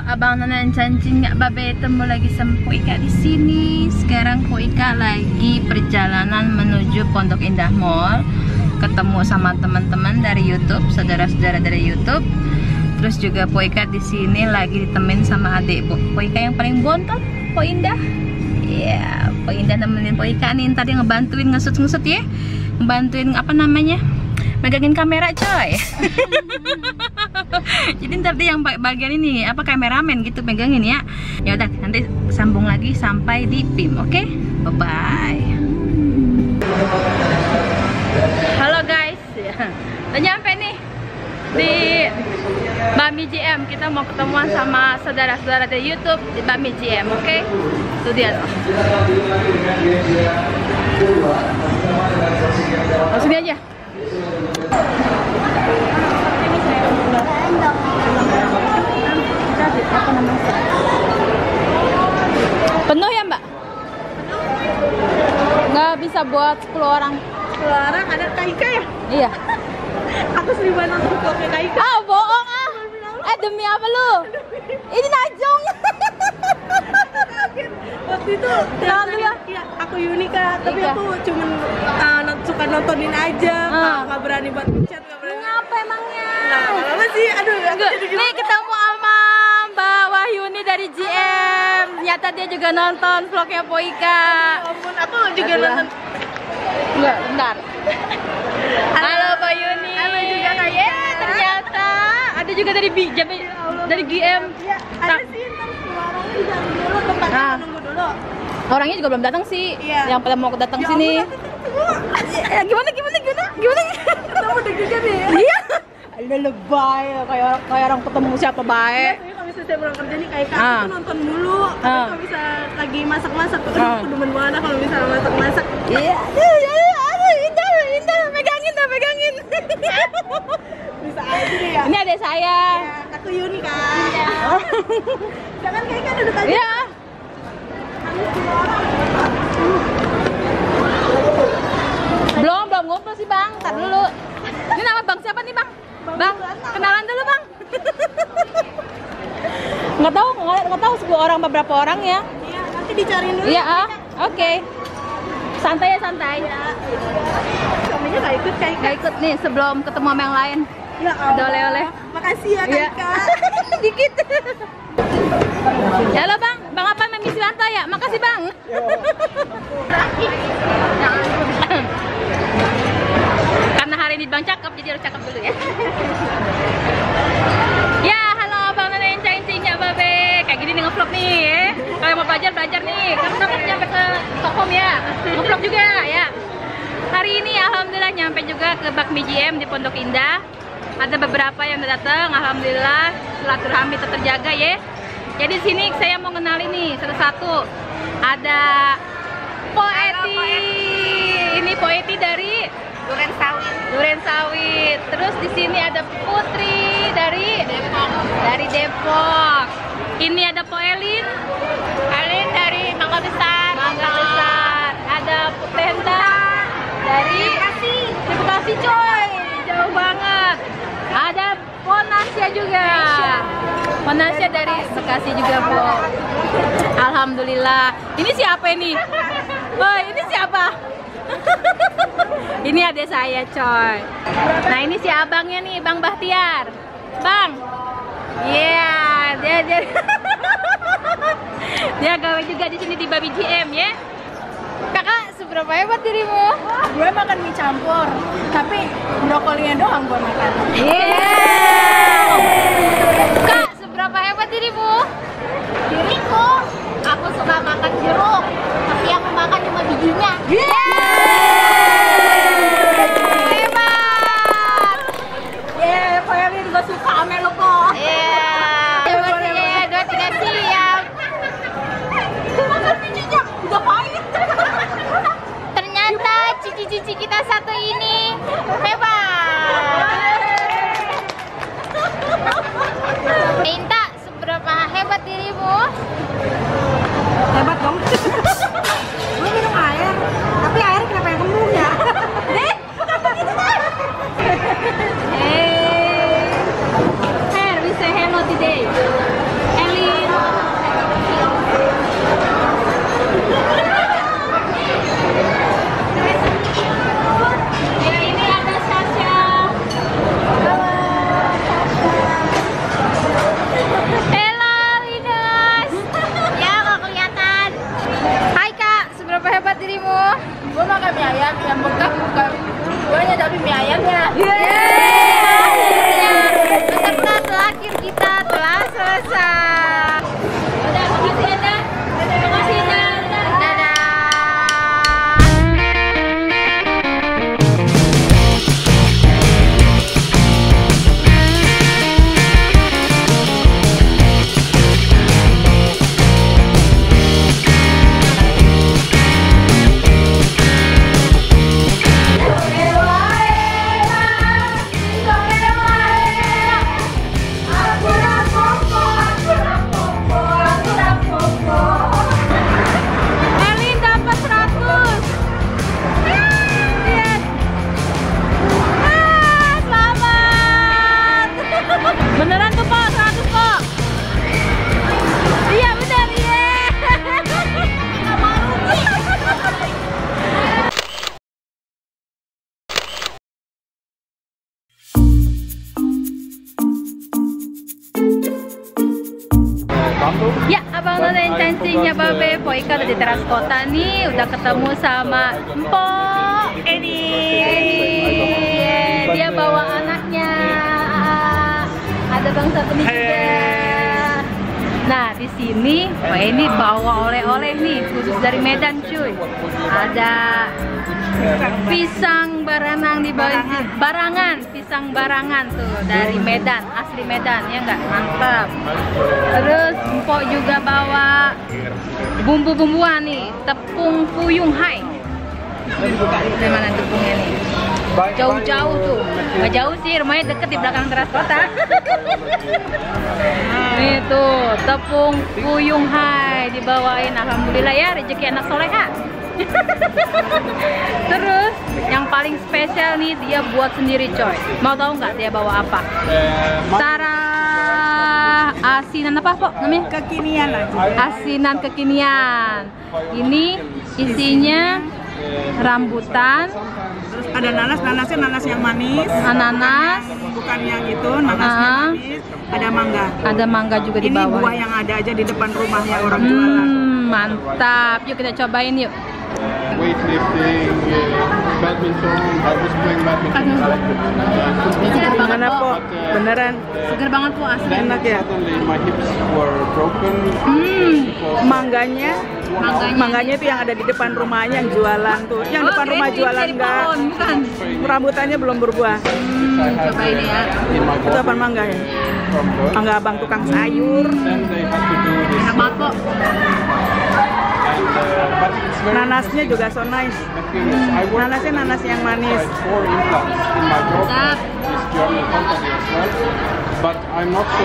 Abang Nana janji nggak babe temu lagi sama Ko Ika di sini. Sekarang Ko Ika lagi perjalanan menuju Pondok Indah Mall, ketemu sama teman-teman dari YouTube, saudara-saudara dari YouTube. Terus juga Po Ika di sini lagi ditemenin sama adik Po Ika yang paling bontot, Po Indah. Iya, Po Indah nemenin Po Ika nih, tadi ngebantuin ngesut-ngesut ya, ngebantuin apa namanya, megangin kamera coy. Jadi ntar dia yang bagian ini apa kameramen gitu megangin ya. Ya udah nanti sambung lagi sampai di PIM, oke? Bye bye. Halo guys, udah nyampe nih di Bami GM. Kita mau ketemuan sama saudara-saudara dari YouTube di Bami GM, oke? Itu dia tuh. Langsung aja. Penuh ya mbak? Nggak bisa buat 10 orang. 10 orang ada Kak Ika ya? Iya. Aku sering banget nonton vlognya Kak Ika. Ah bohong ah. Demi apa lu? Ini Najong. Waktu itu ya, aku Yunika, tapi Ika. aku cuman suka nontonin aja, nggak berani buat chat, nggak berani. Ngapa emangnya? Lama sih, aduh. Nih ketemu sama Mbak Wahyuni dari GM. Ternyata dia juga nonton vlognya Po Ika. Ampun, aku juga nonton. Enggak, bentar. Halo Mbak Yuni. Halo juga Kak Ika. Ternyata ada juga dari dari GM. Ya, ada sih, ntar semua orang jangan dulu, tempatnya nunggu dulu. Orangnya juga belum datang sih. Iya. Yang pada mau datang Ya sini. Gimana? Kamu deg-degan ya? Iya. Ada lebay kayak orang ketemu siapa baik. Tapi kalau misalnya saya pulang kerja nih Kak Ika, aku tuh nonton mulu. Tapi kalau bisa lagi masak-masak, aku demen banget kalau misalnya masak-masak. Iya. Aduh, Indah, megangin. Bisa aja deh ya. Ini adik saya. Ya, aku Yuni kan. Iya. Jangan Kak Ika duduk aja. Iya. Belum ngobrol sih bang, ntar dulu. Ini nama bang siapa nih bang? Bang, kenalan dulu bang. Nggak tahu 10 orang beberapa orang ya. Iya, nanti dicariin dulu. Iya oke. Santai ya santai. Suaminya nggak ikut Kak Ika. Nggak ikut nih sebelum ketemu sama yang lain. Ya Ada oleh-oleh. Makasih ya Kak Ika. Dikit. Halo bang, bang apa Mimi Siwanto ya? Makasih bang. Karena hari ini bang cakep, jadi harus cakep dulu ya. Ya, halo bang Nana yang cincin ya babe. Kayak gini nih nge-vlog nih ya. Kalau mau belajar nih. Kamu dapat nyampe ke Stockholm ya. Nge-vlog juga ya. Hari ini alhamdulillah nyampe juga ke Bakmi GM di Pondok Indah. Ada beberapa yang udah datang, alhamdulillah silaturahmi tetap terjaga ya. Jadi di sini saya mau kenalin nih satu-satu. Ada Po Eti. Ini Po Eti dari Duren Sawit. Terus di sini ada Putri dari Depok. Ini ada Po Elin dari Mangga Besar. Ada Putenda dari Bekasi coy. Jauh banget. Ada Ponasya juga. Ponasya dari Bekasi juga, Bu. Alhamdulillah. Ini siapa ini? Woi, ini siapa? Ini adik saya, coy. Nah, ini si abangnya nih, Bang Bahtiar. Bang. Iya, dia dia gawe juga di sini di Babi GM ya. Kakak, seberapa hebat dirimu? Gue makan mie campur, tapi brokolinya doang gue makan. Kak, seberapa hebat dirimu? Diriku, aku suka makan jeruk, tapi aku makan cuma bijinya. Hebat! Pak Elin juga suka ame lo kok. Hebat ya, dua tidak siap. Makan bijinya, udah pahit. Ternyata cici-cici kita satu ini hebat. Minta, seberapa hebat dirimu? Hebat dong. Gue minum air, tapi air kenapa yang kembung ya? Here we say hello today. Eli Ya, Abang Nona dan Cancingnya Babe, Poika udah di teras kota nih, udah ketemu sama Mpok Edi. Dia bawa anaknya. Ada Bang Sapeni juga. Nah, di sini ini bawa oleh-oleh nih, khusus dari Medan cuy. Ada pisang baranang di barangan, pisang barangan tuh dari Medan, asli Medan ya enggak? Mantap. Terus Mpok juga bawa bumbu-bumbuan nih, tepung Fuyung Hai. Di mana tepungnya nih? Jauh-jauh tuh, nggak jauh sih, rumahnya deket di belakang teras kota. Nih tuh, tepung Fuyung Hai dibawain, alhamdulillah ya, rezeki anak soleha. Terus yang paling spesial nih dia buat sendiri coy. Mau tahu nggak dia bawa apa? Tara asinan apa kok namanya? Kekinian aja. Asinan kekinian. Ini isinya rambutan. Terus ada nanasnya nanas yang manis. Ananas. Bukan yang itu, nanasnya manis. Ada mangga. Ada mangga juga di Ini bawah. buah yang ada aja di depan rumahnya orang jualan. Mantap. Yuk kita cobain yuk. Weightlifting, badminton. I was playing badminton. I like it. Gimana po? Beneran Seger banget tuh asli. Then enak ya. suddenly my hips were broken. Mangganya itu yang ada di depan rumahnya yang jualan tuh. Yang depan rumah jualan enggak. Bukan. Rambutannya belum berbuah. Coba ini ya. In my Itu apa mangga ya? from birth. Mangga abang tukang sayur. Then they had to do this. Enak banget kok. But it's very Nanasnya juga so nice. interesting. I worked Nanasnya nanas yang manis. like 4 implants in my throat. Mantap. This German company as well. But I'm not so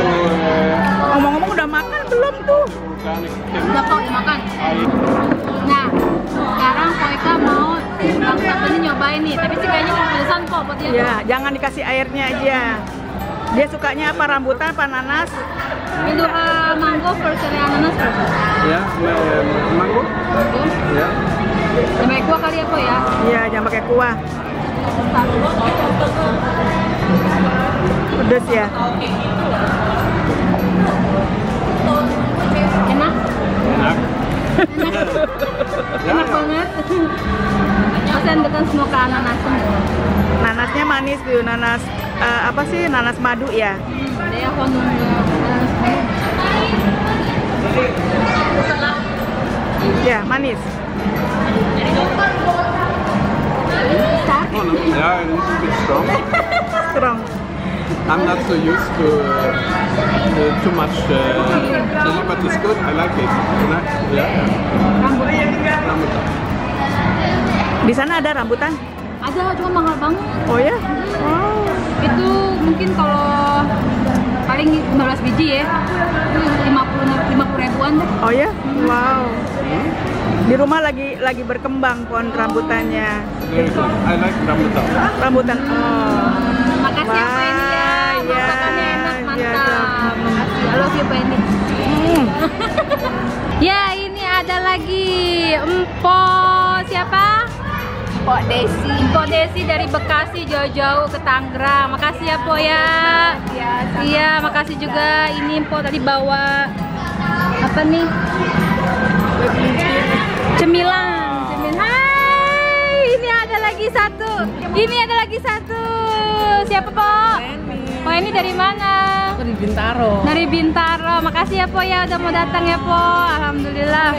Ngomong-ngomong udah makan belum tuh? organic Udah chemist. kok dimakan. I Nah, sekarang Poika mau Bang Sapeni nyobain nih. Tapi sih kayaknya mau pedesan kok buat dia. Ya, jangan dikasih airnya aja. Dia sukanya apa? Rambutan apa nanas? Itu mango versus ananas versus. yeah, mango. Yeah. Sampai kuah kali ya, Po ya. Iya, jangan pakai kuah. Pedes ya. Enak. Enak. Enak banget. Pesan betul semua ke ananas semua. Nanasnya manis tuh, nanas apa sih? Nanas madu ya. Dia kondom Ya, manis. Oh, no. Yeah, a little bit strong. Strong. I'm not so used to too much chili, but it's good. I like it. Yeah. Rambutan. Di sana ada rambutan? ada, cuma mahal banget. Oh ya? Wow. Itu mungkin kalau paling 15 biji ya, itu 50 ribuan deh. Oh ya? Wow. Di rumah lagi berkembang pohon rambutannya. Very good. I like rambutan. Rambutan. Oh. Makasih ya Pak Endi ya, Wah, masakannya enak, iya, mantap. Makasih, I love you Pak Endi. Ya, ini ada lagi Empok siapa? Mpok Desi. Mpok Desi dari Bekasi jauh-jauh ke Tangerang. Makasih ya Po ya. Iya, makasih juga. Ini Mpok tadi bawa apa nih? Cemilan. Hai, ini ada lagi satu. Ini ada lagi satu. Siapa Po? Po ini dari mana? Dari Bintaro. Dari Bintaro. Makasih ya Po ya udah mau datang ya Po. Alhamdulillah.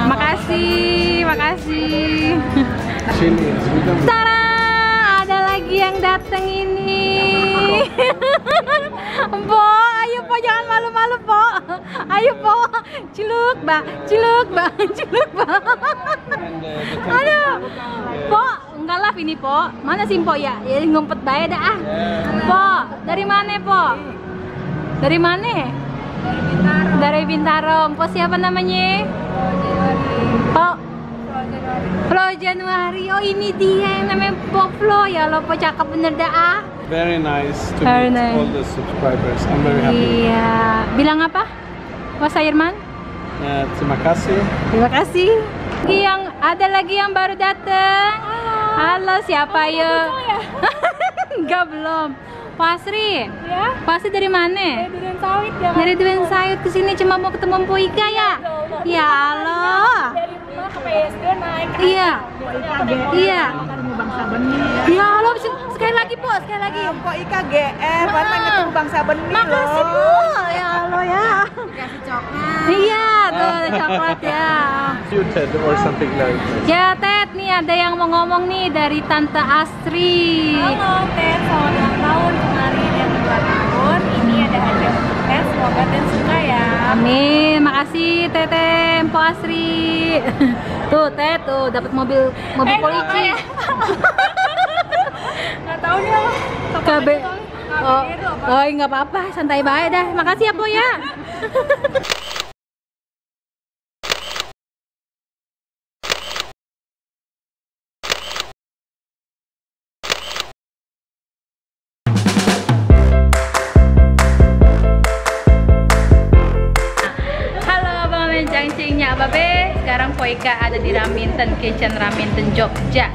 Makasih, makasih. Chili is with Tara, ada lagi yang datang ini. Po, ayo Po, jangan malu-malu Po. Ayo Po, ciluk Mbak, ciluk Mbak, ciluk Mbak. Aduh, Po, enggak lah ini Po. Mana sih Po ya? Ya ngumpet bae dah ah. Po, dari mana Po? Dari mana? Dari Bintaro. Dari Bintaro. Po siapa namanya? Po. Flo Januari. Oh ini dia yang namanya Po Flo ya. Lo Po cakep bener dah ah. very nice to Very meet nice. all the subscribers. I'm very happy. Iya. Bilang apa? Mas Irman? Terima kasih. Terima kasih. Ada lagi yang baru datang. Halo, siapa ya? Enggak belum. Pak Asri. Ya? Pak Asri dari mana? Durian sawit ya. Dari Durian Sawit ke sini cuma mau ketemu Mpo Ika ya? Ya Allah. Dari rumah ke PSD naik. Iya. Iya. Bangsa Benih. Ya Allah, sekali lagi Po, sekali lagi. Mpo Ika GR, pengen ketemu Bangsa Benih loh. Makasih Po. Ya Allah ya. Kasih coklat. Iya, tuh ada coklat ya. You Ted or something like that. Ya Ted, nih ada yang mau ngomong nih dari Tante Astri. Halo Ted, selamat ulang tahun kemarin yang ke-2 tahun. Ini ada hadiah untuk Ted, semoga Ted suka ya. Amin, makasih Tete, Mpo Asri. Tuh Ted, tuh dapat mobil polisi. Ya? Nggak tahu nih apa. KB. Oh, nggak apa-apa, santai baik dah. Makasih ya Po ya. Cangcingnya Babe, sekarang Po Ika ada di Raminten Kitchen Raminten Jogja.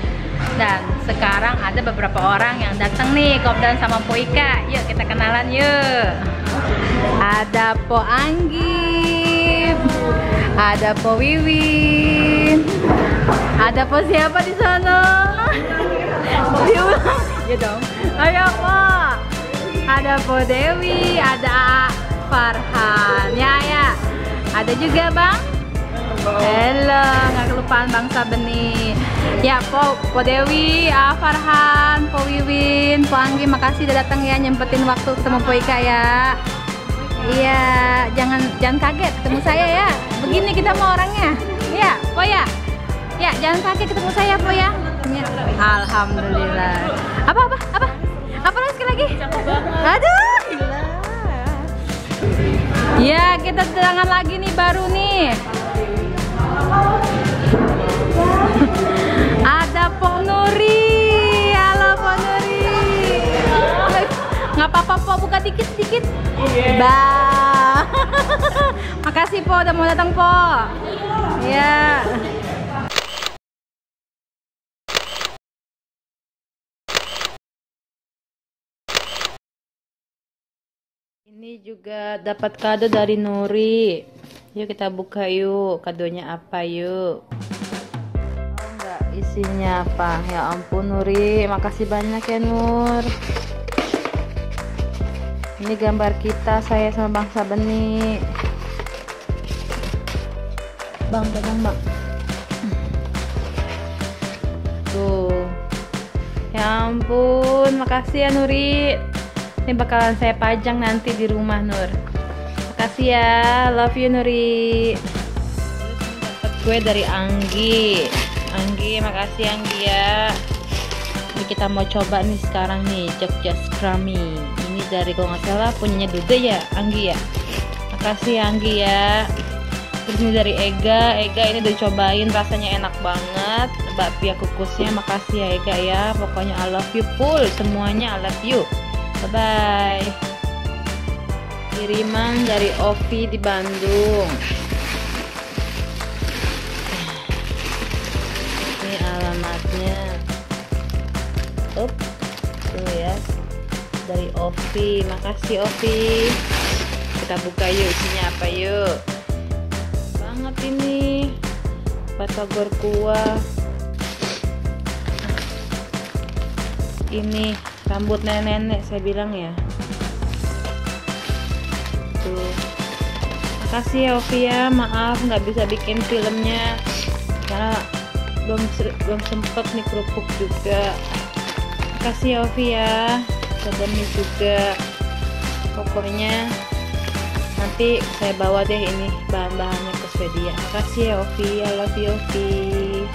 Dan sekarang ada beberapa orang yang datang nih kopdar sama Po Ika. Yuk kita kenalan yuk. Ada Po Anggi, ada Po Wiwin, ada Po siapa di sana? Diulang, ya dong. Ayo Po. Ada Po Dewi, ada Farhan, ya. Ada juga Bang. Halo, nggak kelupaan Bangsa Benih. Ya Po Dewi, Farhan, Po Wiwin, Po Anggi, makasih udah datang ya, nyempetin waktu ketemu Po Ika ya. Iya, jangan kaget ketemu saya ya. Begini kita mau orangnya. Iya, Po ya. Ya, jangan kaget ketemu saya Po ya. Ya. Alhamdulillah. Apa lagi sekali lagi? Aduh, gila. Ya, kita tangan lagi nih baru nih. Ada Po Nuri. Halo Po Nuri. Nggak apa-apa Po, buka dikit-dikit. Bah. Makasih Po udah mau datang Po. Ya. Ini juga dapat kado dari Nuri. Yuk kita buka yuk. Kadonya apa yuk? Oh enggak, isinya apa? Ya ampun Nuri, makasih banyak ya Nur. Ini gambar kita, saya sama Bangsa Benih. Bang, pegang Bang. Tuh. Ya ampun, makasih ya Nuri. Ini bakalan saya pajang nanti di rumah Nur. Makasih ya, love you Nuri. Terus ini dapat kue dari Anggi. Anggi, makasih Anggi ya. Ini kita mau coba nih sekarang nih, Jogja Scrummy. Ini dari kalau nggak salah punyanya Dude ya, Anggi ya. Makasih Anggi ya. Terus ini dari Ega. Ega ini udah cobain, rasanya enak banget. Bakpia kukusnya, makasih ya Ega ya. Pokoknya I love you full, semuanya I love you. Bye-bye. Kiriman dari Ovi di Bandung. Ini alamatnya. Tuh ya. Dari Ovi. Makasih Ovi. Kita buka yuk, isinya apa yuk. Banget ini. Batagor kuah. Ini rambut nenek-nenek saya bilang ya. Tuh. Makasih ya Ovi ya, maaf nggak bisa bikin filmnya karena belum sempet nih kerupuk juga. Makasih ya Ovi ya, Demi juga. Pokoknya nanti saya bawa deh ini bahan-bahannya ke Swedia. Makasih ya Ovi, I love you Ovi.